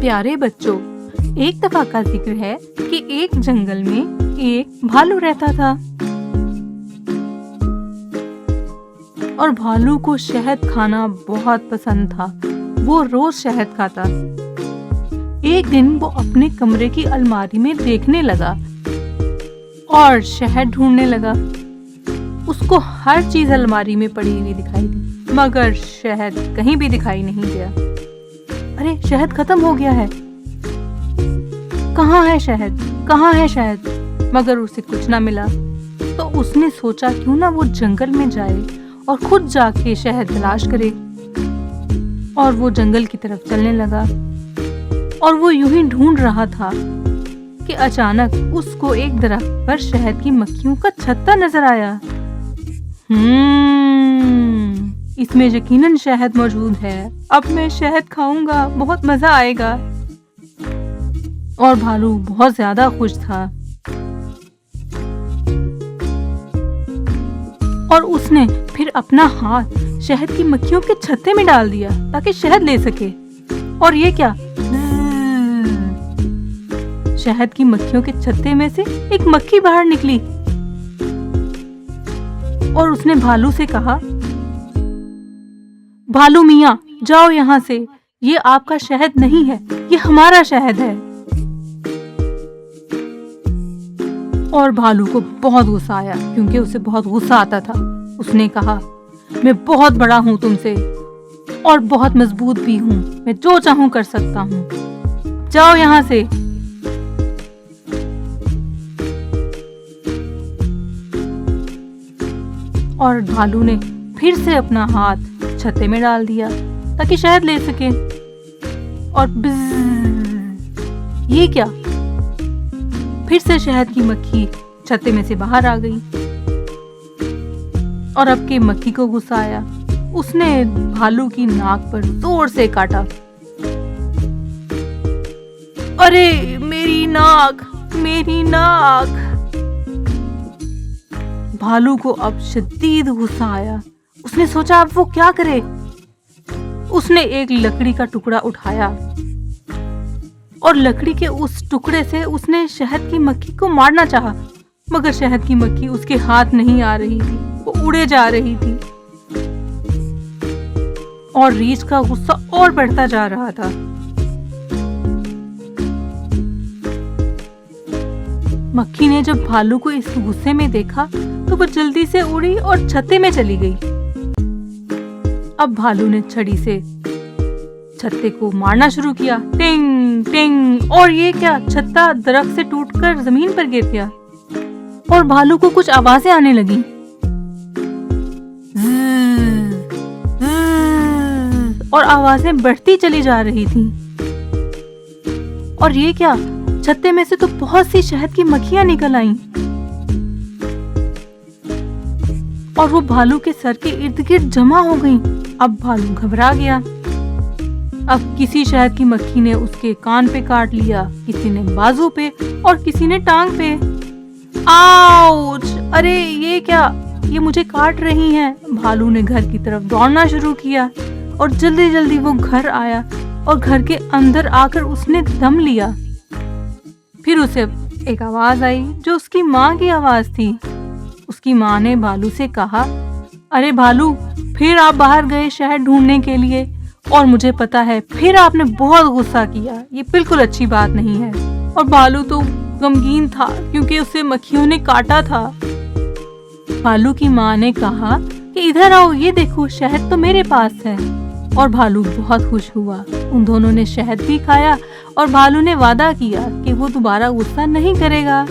प्यारे बच्चों, एक दफा का जिक्र है कि एक जंगल में एक भालू रहता था और भालू को शहद खाना बहुत पसंद था। वो रोज शहद खाता। एक दिन वो अपने कमरे की अलमारी में देखने लगा और शहद ढूंढने लगा। उसको हर चीज अलमारी में पड़ी हुई दिखाई दी, मगर शहद कहीं भी दिखाई नहीं दिया। अरे, शहद खत्म हो गया है। कहाँ है शहद? कहाँ है शहद? मगर उसे कुछ ना मिला। तो उसने सोचा क्यों ना वो जंगल में जाए और खुद जाके शहद तलाश करे। और वो जंगल की तरफ चलने लगा और वो यूं ही ढूंढ रहा था कि अचानक उसको एक दरख्त पर शहद की मक्खियों का छत्ता नजर आया। इसमें यकीनन शहद मौजूद है। अब मैं शहद खाऊंगा, बहुत मजा आएगा। और भालू बहुत ज्यादा खुश था और उसने फिर अपना हाथ शहद की मक्खियों के छत्ते में डाल दिया ताकि शहद ले सके। और ये क्या? शहद की मक्खियों के छत्ते में से एक मक्खी बाहर निकली और उसने भालू से कहा, भालू मियाँ, जाओ यहाँ से। ये आपका शहद नहीं है, ये हमारा शहद है। और भालू को बहुत गुस्सा आया क्योंकि उसे बहुत गुस्सा आता था। उसने कहा, मैं बहुत बड़ा हूँ तुमसे और बहुत मजबूत भी हूँ। मैं जो चाहूँ कर सकता हूँ। जाओ यहाँ से। और भालू ने फिर से अपना हाथ छत्ते में डाल दिया ताकि शहद ले सके। और बिज़, ये क्या? फिर से शहद की मक्खी छत्ते में से बाहर आ गई और अब के मक्खी को गुस्सा आया। उसने भालू की नाक पर जोर से काटा। अरे, मेरी नाक, मेरी नाक! भालू को अब शदीद गुस्सा आया। उसने सोचा अब वो क्या करे। उसने एक लकड़ी का टुकड़ा उठाया और लकड़ी के उस टुकड़े से उसने शहद की मक्खी को मारना चाहा, मगर शहद की मक्खी उसके हाथ नहीं आ रही थी। वो उड़े जा रही थी और रीछ का गुस्सा और बढ़ता जा रहा था। मक्खी ने जब भालू को इस गुस्से में देखा तो वो जल्दी से उड़ी और छत्ते में चली गई। अब भालू ने छड़ी से छत्ते को मारना शुरू किया। टिंग टिंग! और ये क्या? छत्ता दरख्त से टूटकर जमीन पर गिर गया और भालू को कुछ आवाजें आने लगी। और आवाजें बढ़ती चली जा रही थी। और ये क्या? छत्ते में से तो बहुत सी शहद की मक्खियां निकल आईं और वो भालू के सर के इर्द गिर्द जमा हो गईं। अब भालू घबरा गया। अब किसी शहद की मक्खी ने उसके कान पे काट लिया, किसी ने बाजू पे और किसी ने टांग पे। आउच! अरे, ये क्या? ये मुझे काट रही हैं। भालू ने घर की तरफ दौड़ना शुरू किया और जल्दी जल्दी वो घर आया और घर के अंदर आकर उसने दम लिया। फिर उसे एक आवाज आई जो उसकी माँ की आवाज थी। उसकी माँ ने भालू से कहा, अरे भालू, फिर आप बाहर गए शहद ढूंढने के लिए और मुझे पता है फिर आपने बहुत गुस्सा किया। ये बिल्कुल अच्छी बात नहीं है। और भालू तो गमगीन था क्योंकि उसे मक्खियों ने काटा था। भालू की माँ ने कहा कि इधर आओ, ये देखो, शहद तो मेरे पास है। और भालू बहुत खुश हुआ। उन दोनों ने शहद भी खाया और भालू ने वादा किया कि वो दोबारा गुस्सा नहीं करेगा।